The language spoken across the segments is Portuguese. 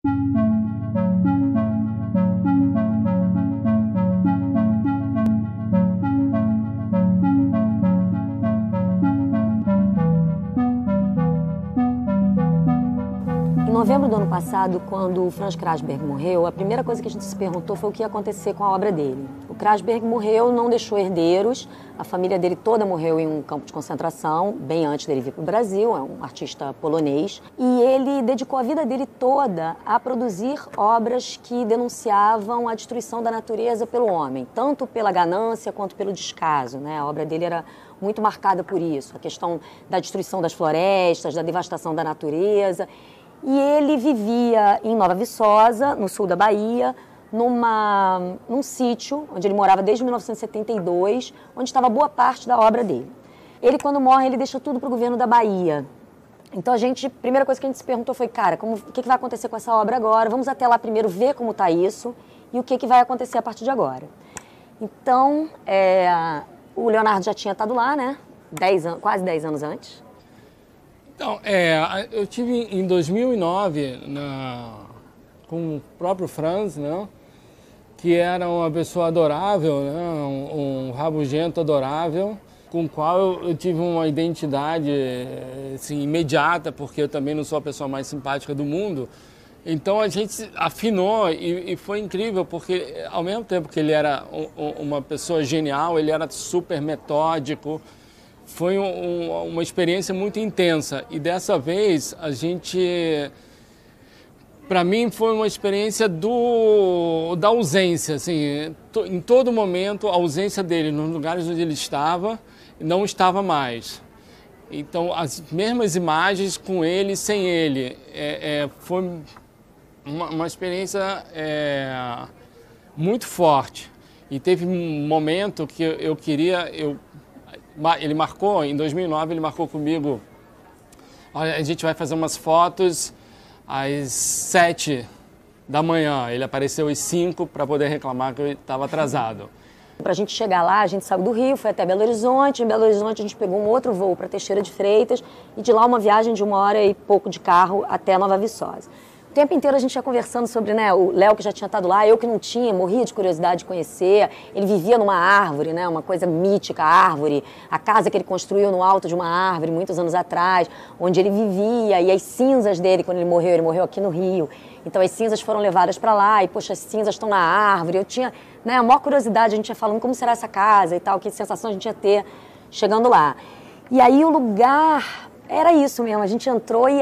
Em novembro do ano passado, quando o Franz Krasberg morreu, a primeira coisa que a gente se perguntou foi o que ia acontecer com a obra dele. O Krasberg morreu, não deixou herdeiros, a família dele toda morreu em um campo de concentração, bem antes dele vir para o Brasil, é um artista polonês, e ele dedicou a vida dele toda a produzir obras que denunciavam a destruição da natureza pelo homem, tanto pela ganância quanto pelo descaso, né? A obra dele era muito marcada por isso, a questão da destruição das florestas, da devastação da natureza. E ele vivia em Nova Viçosa, no sul da Bahia, num sítio onde ele morava desde 1972, onde estava boa parte da obra dele. Ele, quando morre, ele deixa tudo para o governo da Bahia. Então, a primeira coisa que a gente se perguntou foi, cara, o que vai acontecer com essa obra agora? Vamos até lá primeiro ver como está isso e o que vai acontecer a partir de agora. Então, o Leonardo já tinha estado lá, né? Quase 10 anos antes. Então, eu tive em 2009 com o próprio Franz, né, que era uma pessoa adorável, né, um rabugento adorável, com o qual eu tive uma identidade assim, imediata, porque eu também não sou a pessoa mais simpática do mundo. Então a gente afinou e foi incrível, porque ao mesmo tempo que ele era uma pessoa genial, ele era super metódico. Foi uma experiência muito intensa e dessa vez para mim foi uma experiência da ausência, assim, em todo momento a ausência dele nos lugares onde ele estava não estava mais. Então as mesmas imagens com ele e sem ele, foi uma experiência muito forte e teve um momento que ele marcou, em 2009, ele marcou comigo, olha, a gente vai fazer umas fotos às 7 da manhã. Ele apareceu às 5 para poder reclamar que eu estava atrasado. Para a gente chegar lá, a gente saiu do Rio, foi até Belo Horizonte. Em Belo Horizonte, a gente pegou um outro voo para Teixeira de Freitas e de lá uma viagem de 1 hora e pouco de carro até Nova Viçosa. O tempo inteiro a gente ia conversando sobre, né, o Léo que já tinha estado lá, eu que não tinha, morria de curiosidade de conhecer. Ele vivia numa árvore, né, uma coisa mítica, a árvore, a casa que ele construiu no alto de uma árvore muitos anos atrás, onde ele vivia, e as cinzas dele, quando ele morreu aqui no Rio. Então as cinzas foram levadas para lá e, poxa, as cinzas estão na árvore. Eu tinha, né, a maior curiosidade, a gente ia falando como será essa casa e tal, que sensação a gente ia ter chegando lá. E aí o lugar era isso mesmo, a gente entrou e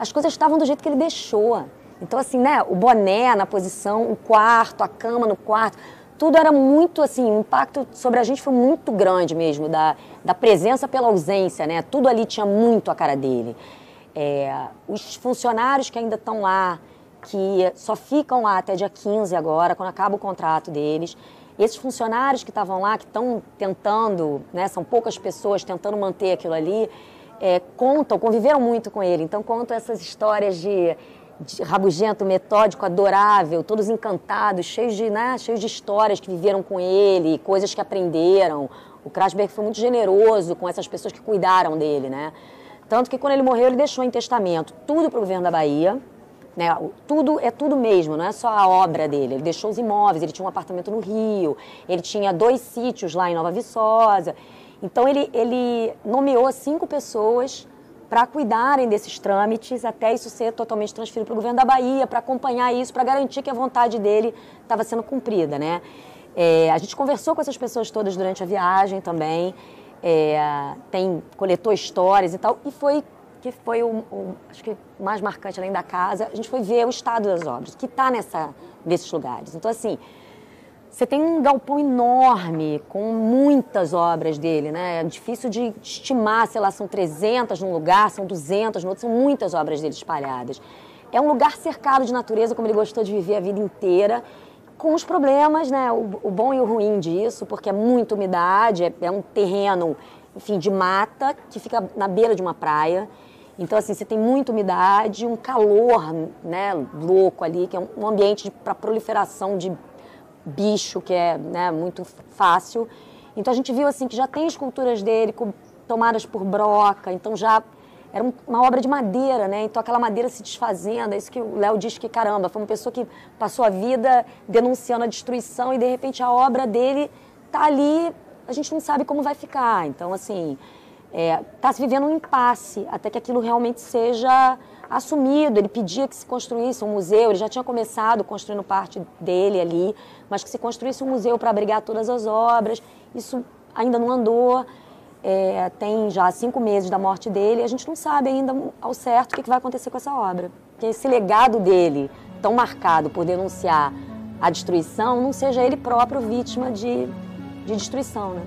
as coisas estavam do jeito que ele deixou. Então, assim, né, o boné na posição, o quarto, a cama no quarto, tudo era muito, assim, o impacto sobre a gente foi muito grande mesmo, da presença pela ausência, né? Tudo ali tinha muito a cara dele. Os funcionários que ainda estão lá, que só ficam lá até dia 15 agora, quando acaba o contrato deles, esses funcionários que estavam lá, que estão tentando, né, são poucas pessoas tentando manter aquilo ali, conviveram muito com ele, então contam essas histórias de rabugento, metódico, adorável, todos encantados, cheios de histórias que viveram com ele, coisas que aprenderam. O Krasberg foi muito generoso com essas pessoas que cuidaram dele, né? Tanto que quando ele morreu, ele deixou em testamento tudo para o governo da Bahia, né? Tudo é tudo mesmo, não é só a obra dele. Ele deixou os imóveis, ele tinha um apartamento no Rio, ele tinha 2 sítios lá em Nova Viçosa. Então, ele nomeou 5 pessoas para cuidarem desses trâmites, até isso ser totalmente transferido para o governo da Bahia, para acompanhar isso, para garantir que a vontade dele estava sendo cumprida, né? A gente conversou com essas pessoas todas durante a viagem também, coletou histórias e tal, e que foi acho que o mais marcante além da casa, a gente foi ver o estado das obras, que está nesses lugares. Então, assim, você tem um galpão enorme, com muitas obras dele, né? É difícil de estimar, sei lá, são 300 num lugar, são 200 no outro, são muitas obras dele espalhadas. É um lugar cercado de natureza, como ele gostou de viver a vida inteira, com os problemas, né? O bom e o ruim disso, porque é muita umidade, é um terreno, enfim, de mata, que fica na beira de uma praia. Então, assim, você tem muita umidade, um calor, né, louco ali, que é um ambiente para proliferação de bicho, que é, né, muito fácil. Então a gente viu assim que já tem esculturas dele tomadas por broca, então já era uma obra de madeira, né? Então aquela madeira se desfazendo, é isso que o Léo diz que, caramba, foi uma pessoa que passou a vida denunciando a destruição e de repente a obra dele tá ali, a gente não sabe como vai ficar. Então, assim, tá se vivendo um impasse até que aquilo realmente seja assumido. Ele pedia que se construísse um museu, ele já tinha começado construindo parte dele ali, mas que se construísse um museu para abrigar todas as obras. Isso ainda não andou. Tem já 5 meses da morte dele, e a gente não sabe ainda ao certo o que vai acontecer com essa obra. Que esse legado dele, tão marcado por denunciar a destruição, não seja ele próprio vítima de destruição, né?